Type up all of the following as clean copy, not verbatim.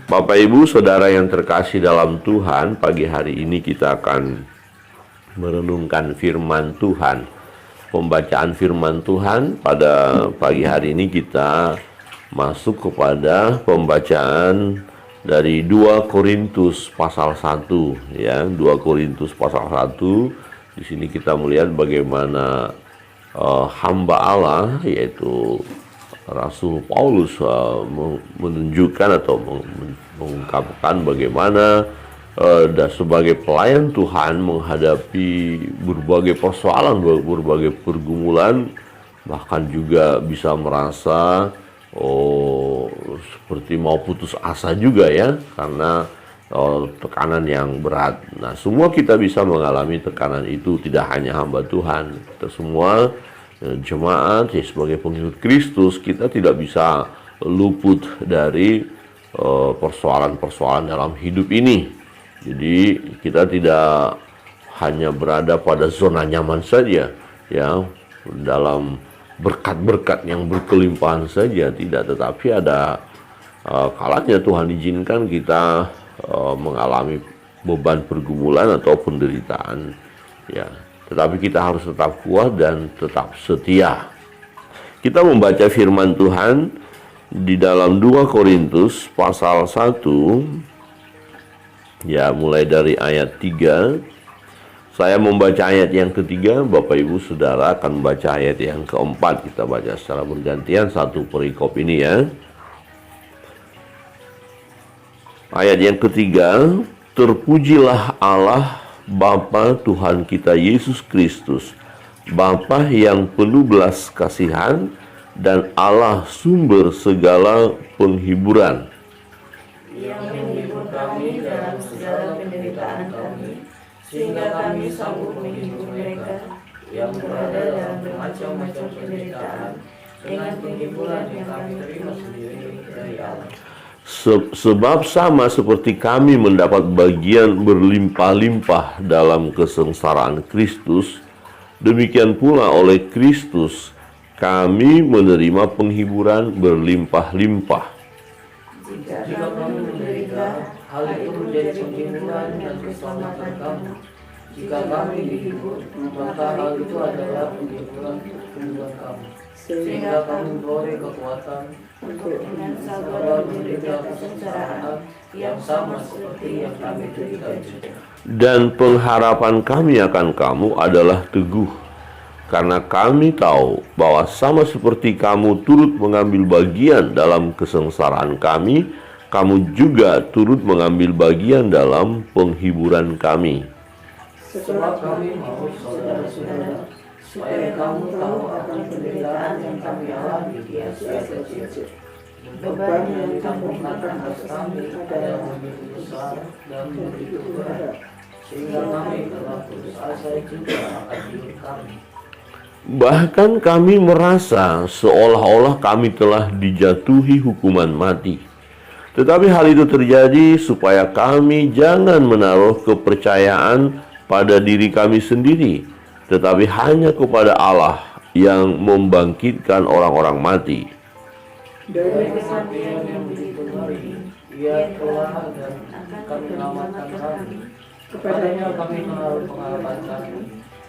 Bapak Ibu Saudara yang terkasih dalam Tuhan, pagi hari ini kita akan merenungkan firman Tuhan. Pembacaan firman Tuhan pada pagi hari ini kita masuk kepada pembacaan dari 2 Korintus pasal 1 ya, 2 Korintus pasal 1. Di sini kita melihat bagaimana hamba Allah yaitu Rasul Paulus menunjukkan atau mengungkapkan bagaimana dan sebagai pelayan Tuhan menghadapi berbagai persoalan, berbagai pergumulan, bahkan juga bisa merasa seperti mau putus asa juga ya, karena tekanan yang berat. Nah, semua kita bisa mengalami tekanan itu, tidak hanya hamba Tuhan, kita semua jemaat ya, sebagai pengikut Kristus kita tidak bisa luput dari persoalan-persoalan dalam hidup ini. Jadi kita tidak hanya berada pada zona nyaman saja ya, dalam berkat-berkat yang berkelimpahan saja, tidak, tetapi ada kalanya Tuhan izinkan kita mengalami beban pergumulan atau penderitaan ya. Tetapi kita harus tetap kuat dan tetap setia. Kita membaca firman Tuhan di dalam 2 Korintus pasal 1 ya, mulai dari ayat 3. Saya membaca ayat yang ketiga, Bapak Ibu Saudara akan membaca ayat yang keempat. Kita baca secara bergantian satu perikop ini ya. Ayat yang ketiga, terpujilah Allah Bapa Tuhan kita Yesus Kristus, Bapa yang penuh belas kasihan dan Allah sumber segala penghiburan, yang menghibur kami dalam segala penderitaan kami, sehingga kami sanggup menghibur mereka yang berada dalam bermacam-macam penderitaan dengan penghiburan yang kami terima sendiri dari Allah. Sebab sama seperti kami mendapat bagian berlimpah-limpah dalam kesengsaraan Kristus, demikian pula oleh Kristus kami menerima penghiburan berlimpah-limpah. Jika kami menderita, hal itu menjadi penghiburan dan keselamatan kami. Jika kami dihibur, maka hal itu adalah penghiburan kami, sehingga kami beroleh kekuatan untuk dengan sabar menderita kesengsaraan yang sama seperti yang kami derita juga. Dan pengharapan kami akan kamu adalah teguh, karena kami tahu bahwa sama seperti kamu turut mengambil bagian dalam kesengsaraan kami, kamu juga turut mengambil bagian dalam penghiburan kami. Sebab kami mau saudara-saudara, supaya kamu tahu akan penderitaan yang kami alami di Asia Kecil. Beban yang ditanggung atas kami adalah begitu besar dan begitu berat, sehingga kami telah putus asa juga akan hidup kami. Bahkan kami merasa seolah-olah kami telah dijatuhi hukuman mati. Tetapi hal itu terjadi supaya kami jangan menaruh kepercayaan pada diri kami sendiri, tetapi hanya kepada Allah yang membangkitkan orang-orang mati. Dari kematian yang begitu ngeri, Ia telah dan akan menyelamatkan kami. Kepadanya kami menaruh pengharapan kami,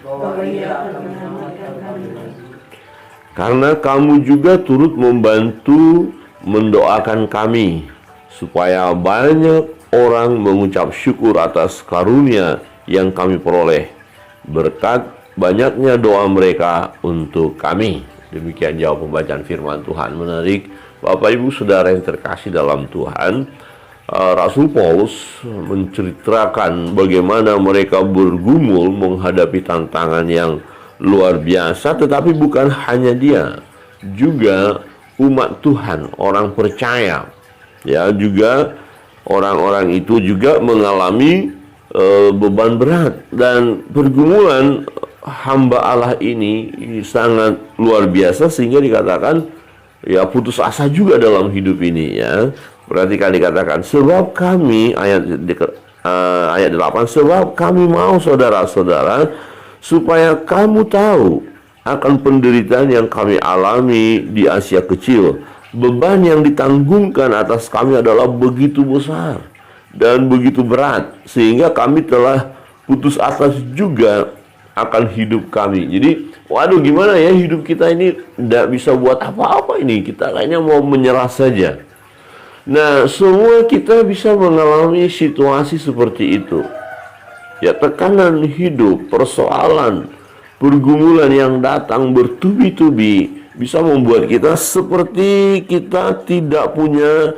bahwa Ia akan menyelamatkan kami. Karena kamu juga turut membantu mendoakan kami, supaya banyak orang mengucap syukur atas karunia yang kami peroleh, berkat banyaknya doa mereka untuk kami. Demikian jawab pembacaan firman Tuhan. Menarik, Bapak Ibu Saudara yang terkasih dalam Tuhan. Rasul Paulus menceritakan bagaimana mereka bergumul menghadapi tantangan yang luar biasa, tetapi bukan hanya dia, juga umat Tuhan, orang percaya ya, juga orang-orang itu juga mengalami beban berat, dan pergumulan hamba Allah ini sangat luar biasa sehingga dikatakan ya putus asa juga dalam hidup ini ya. Perhatikan dikatakan, sebab kami ayat 8, sebab kami mau saudara-saudara supaya kamu tahu akan penderitaan yang kami alami di Asia Kecil, beban yang ditanggungkan atas kami adalah begitu besar dan begitu berat, sehingga kami telah putus asa juga akan hidup kami. Jadi, waduh, gimana ya hidup kita ini, tidak bisa buat apa-apa ini, kita kayaknya mau menyerah saja. Nah, semua kita bisa mengalami situasi seperti itu. Ya, tekanan hidup, persoalan, pergumulan yang datang bertubi-tubi bisa membuat kita seperti kita tidak punya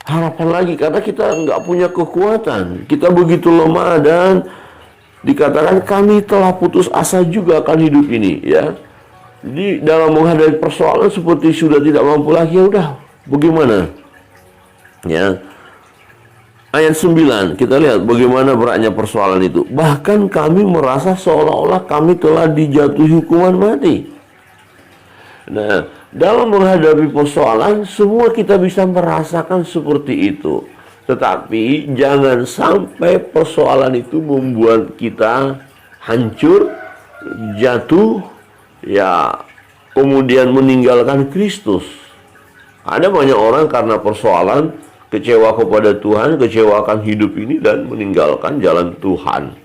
harapan lagi, karena kita nggak punya kekuatan. Kita begitu lemah dan dikatakan kami telah putus asa juga akan hidup ini, ya. Jadi dalam menghadapi persoalan seperti sudah tidak mampu lagi, ya udah, bagaimana? Ya. Ayat 9, kita lihat bagaimana beratnya persoalan itu. Bahkan kami merasa seolah-olah kami telah dijatuhi hukuman mati. Nah, dalam menghadapi persoalan, semua kita bisa merasakan seperti itu. Tetapi jangan sampai persoalan itu membuat kita hancur, jatuh, ya, kemudian meninggalkan Kristus. Ada banyak orang karena persoalan kecewa kepada Tuhan, kecewakan hidup ini dan meninggalkan jalan Tuhan.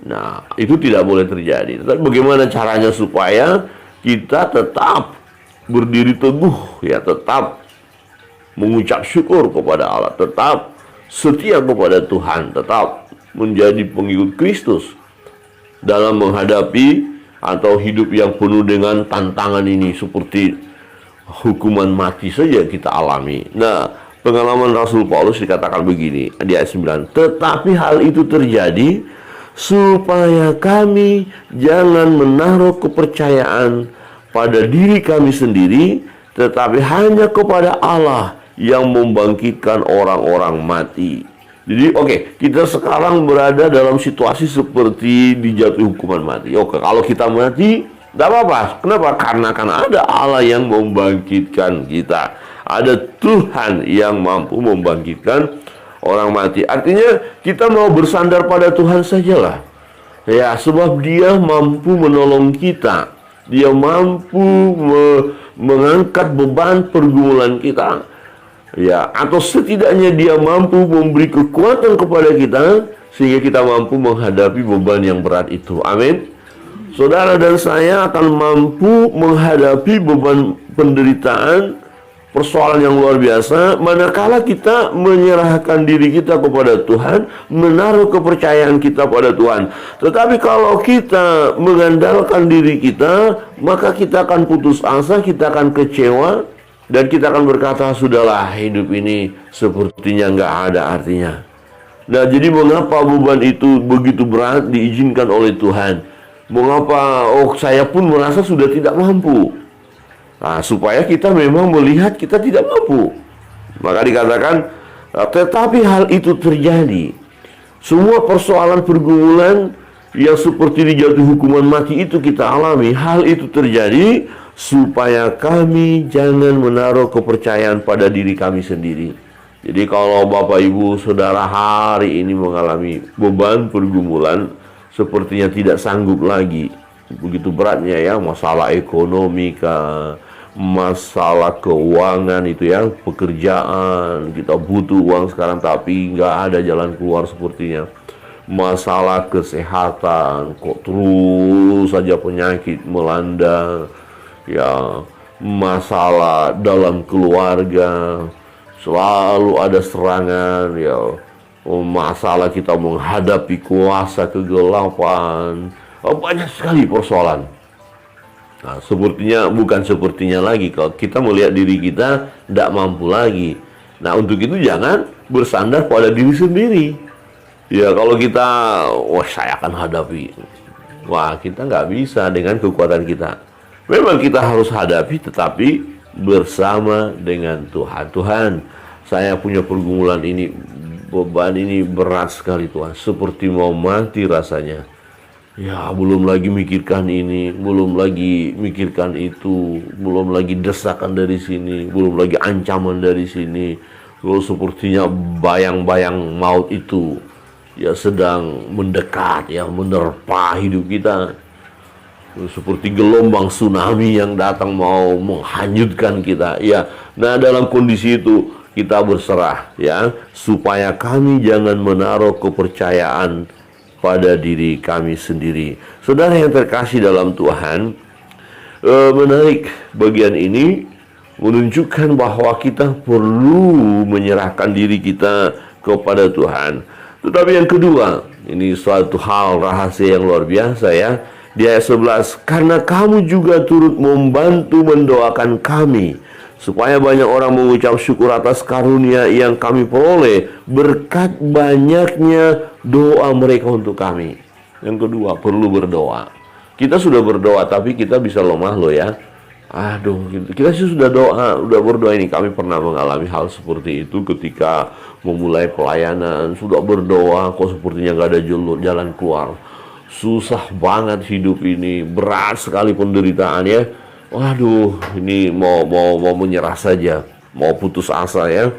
Nah, itu tidak boleh terjadi. Tetapi bagaimana caranya supaya kita tetap berdiri teguh, ya, tetap mengucap syukur kepada Allah, tetap setia kepada Tuhan, tetap menjadi pengikut Kristus dalam menghadapi atau hidup yang penuh dengan tantangan ini, seperti hukuman mati saja kita alami. Nah, pengalaman Rasul Paulus dikatakan begini di ayat 9, tetapi hal itu terjadi supaya kami jangan menaruh kepercayaan pada diri kami sendiri, tetapi hanya kepada Allah yang membangkitkan orang-orang mati. Jadi kita sekarang berada dalam situasi seperti dijatuhi hukuman mati. Kalau kita mati, tidak apa-apa. Kenapa? Karena ada Allah yang membangkitkan kita. Ada Tuhan yang mampu membangkitkan orang mati. Artinya kita mau bersandar pada Tuhan sajalah. Ya, sebab Dia mampu menolong kita. Dia mampu mengangkat beban pergumulan kita. Ya, atau setidaknya Dia mampu memberi kekuatan kepada kita sehingga kita mampu menghadapi beban yang berat itu. Amin. Saudara dan saya akan mampu menghadapi beban penderitaan, persoalan yang luar biasa, manakala kita menyerahkan diri kita kepada Tuhan, menaruh kepercayaan kita pada Tuhan. Tetapi kalau kita mengandalkan diri kita, maka kita akan putus asa, kita akan kecewa, dan kita akan berkata, sudahlah, hidup ini sepertinya nggak ada artinya. Nah, jadi mengapa beban itu begitu berat diizinkan oleh Tuhan? Mengapa saya pun merasa sudah tidak mampu? Nah, supaya kita memang melihat kita tidak mampu. Maka dikatakan, tetapi hal itu terjadi. Semua persoalan pergumulan yang seperti dijatuhi hukuman mati itu kita alami. Hal itu terjadi supaya kami jangan menaruh kepercayaan pada diri kami sendiri. Jadi kalau Bapak Ibu Saudara hari ini mengalami beban pergumulan, sepertinya tidak sanggup lagi, begitu beratnya ya, masalah ekonomi kah, masalah keuangan itu ya, pekerjaan, kita butuh uang sekarang tapi nggak ada jalan keluar sepertinya. Masalah kesehatan, kok terus saja penyakit melanda, ya, masalah dalam keluarga, selalu ada serangan, ya, masalah kita menghadapi kuasa kegelapan, banyak sekali persoalan. Nah, bukan sepertinya lagi kalau kita melihat diri kita tidak mampu lagi. Nah, untuk itu jangan bersandar pada diri sendiri. Ya, kalau kita, saya akan hadapi. Kita nggak bisa dengan kekuatan kita. Memang kita harus hadapi, tetapi bersama dengan Tuhan. Tuhan, saya punya pergumulan ini, beban ini berat sekali Tuhan. Seperti mau mati rasanya. Ya, belum lagi mikirkan ini, belum lagi mikirkan itu, belum lagi desakan dari sini, belum lagi ancaman dari sini. Lalu sepertinya bayang-bayang maut itu ya sedang mendekat, ya, menerpa hidup kita. seperti gelombang tsunami yang datang mau menghanyutkan kita. Ya, nah dalam kondisi itu kita berserah ya, supaya kami jangan menaruh kepercayaan pada diri kami sendiri. Saudara yang terkasih dalam Tuhan, menarik bagian ini menunjukkan bahwa kita perlu menyerahkan diri kita kepada Tuhan. Tetapi yang kedua, ini suatu hal rahasia yang luar biasa ya. Di ayat 11, karena kamu juga turut membantu mendoakan kami, supaya banyak orang mengucap syukur atas karunia yang kami peroleh berkat banyaknya doa mereka untuk kami. Yang kedua, perlu berdoa. Kita sudah berdoa, tapi kita bisa lemah loh ya. Aduh, kita sih sudah berdoa ini. Kami pernah mengalami hal seperti itu ketika memulai pelayanan. Sudah berdoa, kok sepertinya nggak ada jalan keluar. Susah banget hidup ini, berat sekali penderitaan ya. Waduh, ini mau menyerah saja, mau putus asa ya.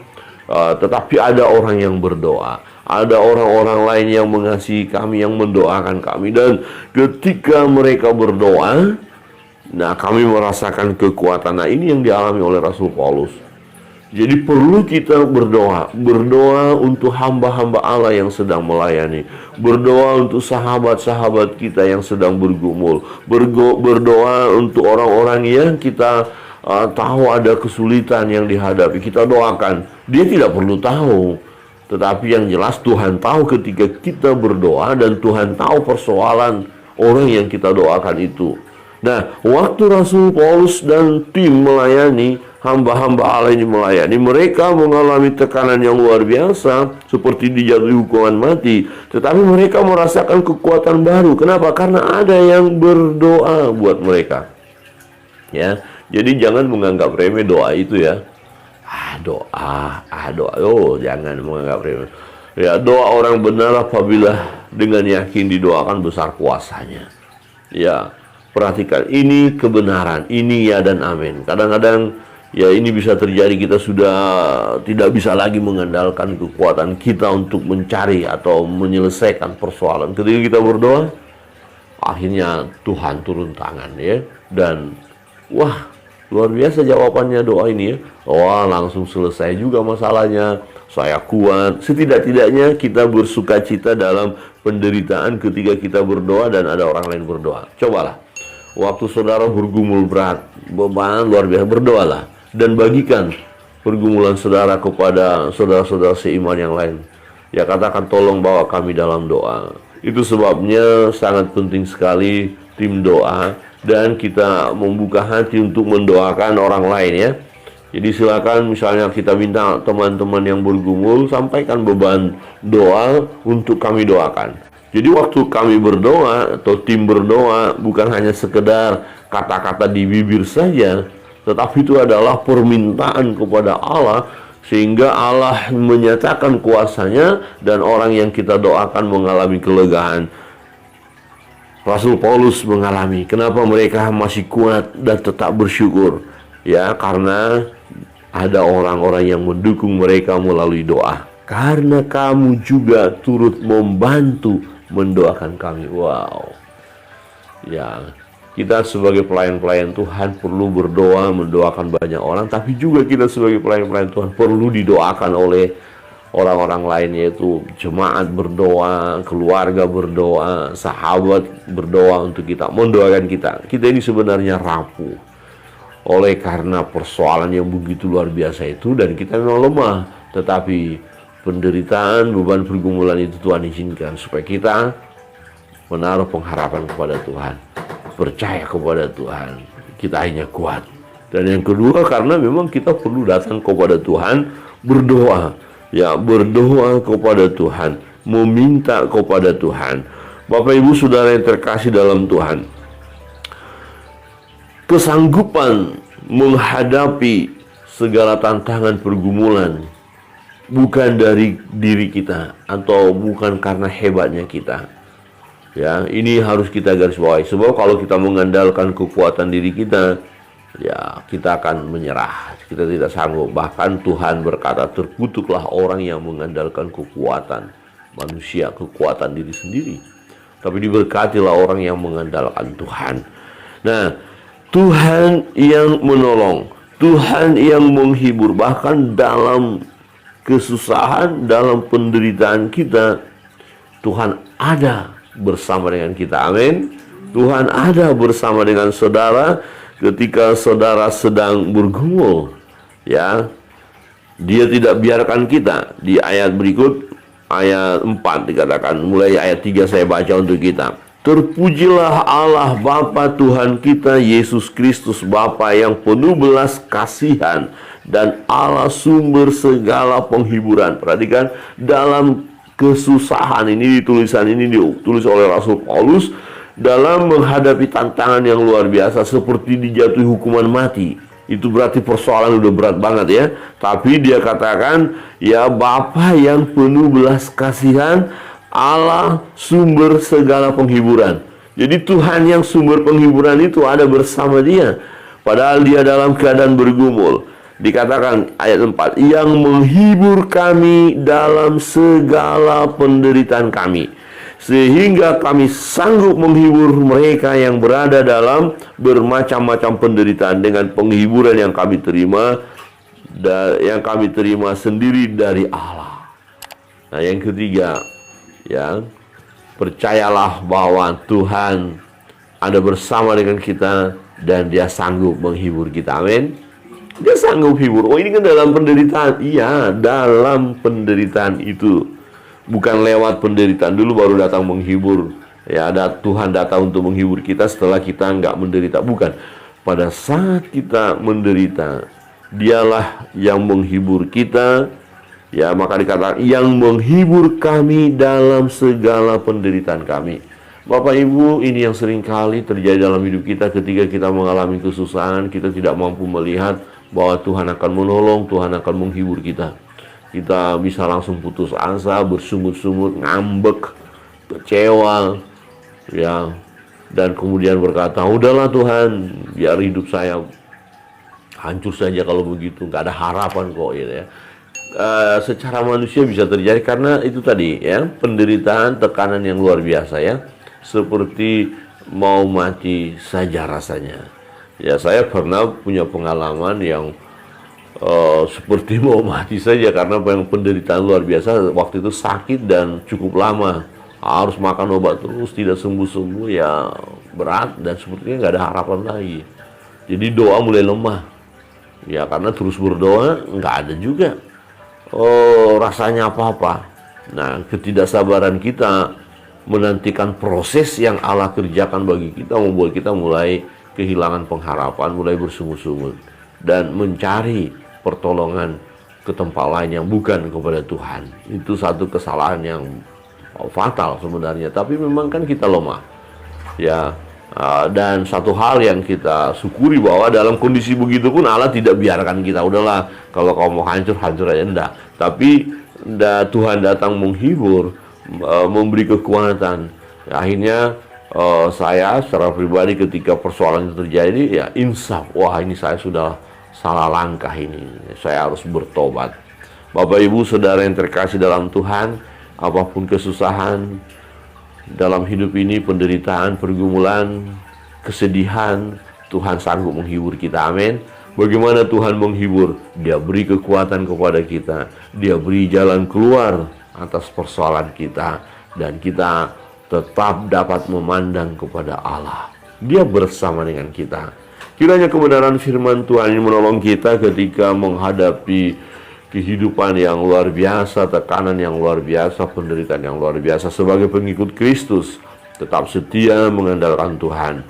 Tetapi ada orang yang berdoa, ada orang-orang lain yang mengasihi kami, yang mendoakan kami, dan ketika mereka berdoa, nah kami merasakan kekuatan. Nah ini yang dialami oleh Rasul Paulus. Jadi perlu kita berdoa untuk hamba-hamba Allah yang sedang melayani, berdoa untuk sahabat-sahabat kita yang sedang bergumul, berdoa untuk orang-orang yang kita tahu ada kesulitan yang dihadapi. Kita doakan. Dia tidak perlu tahu, tetapi yang jelas Tuhan tahu ketika kita berdoa, dan Tuhan tahu persoalan orang yang kita doakan itu. Nah, waktu Rasul Paulus dan tim melayani, hamba-hamba Allah ini melayani, mereka mengalami tekanan yang luar biasa, seperti dijatuhi hukuman mati. Tetapi mereka merasakan kekuatan baru. Kenapa? Karena ada yang berdoa buat mereka. Ya, jadi jangan menganggap remeh doa itu ya. Doa. Oh, jangan menganggap remeh. Ya, doa orang benar apabila dengan yakin didoakan besar kuasanya. Ya. Perhatikan, ini kebenaran, ini ya dan amin. Kadang-kadang ya ini bisa terjadi, kita sudah tidak bisa lagi mengandalkan kekuatan kita untuk mencari atau menyelesaikan persoalan. Ketika kita berdoa, akhirnya Tuhan turun tangan ya. Dan wah, luar biasa jawabannya doa ini ya. Wah, langsung selesai juga masalahnya. Saya kuat. Setidak-tidaknya kita bersuka cita dalam penderitaan ketika kita berdoa dan ada orang lain berdoa. Cobalah. Waktu saudara bergumul berat, beban luar biasa, berdoalah dan bagikan pergumulan saudara kepada saudara-saudara seiman yang lain. Ya, katakan tolong bawa kami dalam doa. Itu sebabnya sangat penting sekali tim doa, dan kita membuka hati untuk mendoakan orang lain ya. Jadi silakan, misalnya kita minta teman-teman yang bergumul, sampaikan beban doa untuk kami doakan. Jadi waktu kami berdoa atau tim berdoa, bukan hanya sekedar kata-kata di bibir saja, tetapi itu adalah permintaan kepada Allah, sehingga Allah menyatakan kuasanya dan orang yang kita doakan mengalami kelegaan. Rasul Paulus mengalami. Kenapa mereka masih kuat dan tetap bersyukur? Ya, karena ada orang-orang yang mendukung mereka melalui doa. Karena kamu juga turut membantu mendoakan kami. Wow. Ya, kita sebagai pelayan-pelayan Tuhan perlu berdoa, mendoakan banyak orang, tapi juga kita sebagai pelayan-pelayan Tuhan perlu didoakan oleh orang-orang lain, yaitu jemaat berdoa, keluarga berdoa, sahabat berdoa untuk kita, mendoakan kita. Kita ini sebenarnya rapuh oleh karena persoalan yang begitu luar biasa itu, dan kita memang lemah, tetapi penderitaan, beban pergumulan itu Tuhan izinkan supaya kita menaruh pengharapan kepada Tuhan, percaya kepada Tuhan, kita hanya kuat. Dan yang kedua, karena memang kita perlu datang kepada Tuhan, berdoa, ya, berdoa kepada Tuhan, meminta kepada Tuhan. Bapak Ibu Saudara yang terkasih dalam Tuhan, kesanggupan menghadapi segala tantangan pergumulan bukan dari diri kita atau bukan karena hebatnya kita. Ya, ini harus kita garis bawahi. Sebab kalau kita mengandalkan kekuatan diri kita, ya kita akan menyerah. Kita tidak sanggup. Bahkan Tuhan berkata, terkutuklah orang yang mengandalkan kekuatan manusia, kekuatan diri sendiri. Tapi diberkatilah orang yang mengandalkan Tuhan. Nah, Tuhan yang menolong, Tuhan yang menghibur, bahkan dalam kesusahan, dalam penderitaan kita, Tuhan ada bersama dengan kita. Amin. Tuhan ada bersama dengan saudara ketika saudara sedang bergumul, ya. Dia tidak biarkan kita. Di ayat berikut, ayat 4 dikatakan, mulai ayat 3 saya baca untuk kita. Terpujilah Allah Bapa Tuhan kita Yesus Kristus, Bapa yang penuh belas kasihan dan Allah sumber segala penghiburan. Perhatikan, dalam kesusahan ini, tulisan ini ditulis oleh Rasul Paulus dalam menghadapi tantangan yang luar biasa seperti dijatuhi hukuman mati. Itu berarti persoalan udah berat banget ya. Tapi dia katakan, ya Bapa yang penuh belas kasihan, Allah sumber segala penghiburan. Jadi Tuhan yang sumber penghiburan itu ada bersama dia. Padahal dia dalam keadaan bergumul. Dikatakan ayat 4, yang menghibur kami dalam segala penderitaan kami, sehingga kami sanggup menghibur mereka yang berada dalam bermacam-macam penderitaan dengan penghiburan yang kami terima sendiri dari Allah. Nah, yang ketiga, ya, percayalah bahwa Tuhan ada bersama dengan kita dan dia sanggup menghibur kita. Amin. Dia sanggup hibur. Oh, ini kan dalam penderitaan. Iya, dalam penderitaan itu. Bukan lewat penderitaan dulu baru datang menghibur. Ya, ada Tuhan datang untuk menghibur kita setelah kita nggak menderita. Bukan. Pada saat kita menderita, dialah yang menghibur kita. Ya, maka dikatakan yang menghibur kami dalam segala penderitaan kami. Bapak Ibu, ini yang sering kali terjadi dalam hidup kita ketika kita mengalami kesusahan, kita tidak mampu melihat bahwa Tuhan akan menolong, Tuhan akan menghibur kita. Kita bisa langsung putus asa, bersungut-sungut, ngambek, kecewa, ya, dan kemudian berkata, udahlah Tuhan, biar hidup saya hancur saja kalau begitu, nggak ada harapan kok, gitu ya. Secara manusia bisa terjadi karena itu tadi, ya, penderitaan, tekanan yang luar biasa, ya, seperti mau mati saja rasanya. Ya, saya pernah punya pengalaman yang seperti mau mati saja karena penderitaan luar biasa. Waktu itu sakit dan cukup lama, harus makan obat terus, tidak sembuh-sembuh, ya berat dan sepertinya nggak ada harapan lagi. Jadi doa mulai lemah, ya, karena terus berdoa nggak ada juga rasanya apa-apa. Nah, ketidaksabaran kita menantikan proses yang Allah kerjakan bagi kita membuat kita mulai kehilangan pengharapan, mulai bersungut-sungut dan mencari pertolongan ke tempat lain yang bukan kepada Tuhan. Itu satu kesalahan yang fatal sebenarnya, tapi memang kan kita lemah, ya. Dan satu hal yang kita syukuri bahwa dalam kondisi begitu pun Allah tidak biarkan kita, udahlah kalau kau mau hancur, hancur aja, enggak. Tapi Tuhan datang menghibur, memberi kekuatan. Akhirnya saya secara pribadi ketika persoalan itu terjadi, ya insaf, wah ini saya sudah salah langkah ini, saya harus bertobat. Bapak Ibu Saudara yang terkasih dalam Tuhan, apapun kesusahan dalam hidup ini, penderitaan, pergumulan, kesedihan, Tuhan sanggup menghibur kita. Amin. Bagaimana Tuhan menghibur? Dia beri kekuatan kepada kita, Dia beri jalan keluar atas persoalan kita, dan kita tetap dapat memandang kepada Allah. Dia bersama dengan kita. Kiranya kebenaran firman Tuhan ini menolong kita ketika menghadapi kehidupan yang luar biasa, tekanan yang luar biasa, penderitaan yang luar biasa. Sebagai pengikut Kristus, tetap setia mengandalkan Tuhan.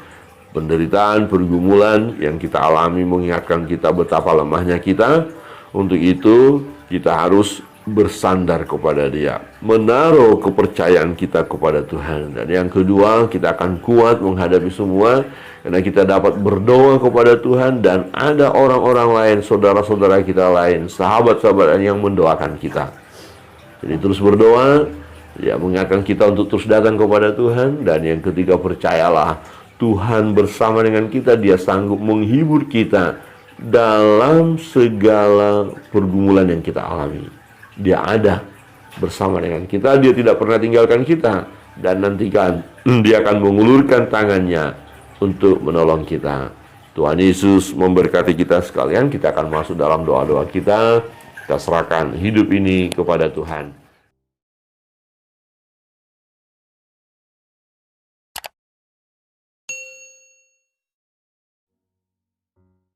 Penderitaan, pergumulan yang kita alami mengingatkan kita betapa lemahnya kita. Untuk itu, kita harus bersandar kepada Dia, menaruh kepercayaan kita kepada Tuhan. Dan yang kedua, kita akan kuat menghadapi semua karena kita dapat berdoa kepada Tuhan, dan ada orang-orang lain, saudara-saudara kita lain, sahabat-sahabat yang mendoakan kita. Jadi terus berdoa, ya, mengingatkan kita untuk terus datang kepada Tuhan. Dan yang ketiga, percayalah Tuhan bersama dengan kita, Dia sanggup menghibur kita dalam segala pergumulan yang kita alami. Dia ada bersama dengan kita, Dia tidak pernah tinggalkan kita. Dan nantikan Dia akan mengulurkan tangannya untuk menolong kita. Tuhan Yesus memberkati kita sekalian. Kita akan masuk dalam doa-doa kita. Kita serahkan hidup ini kepada Tuhan.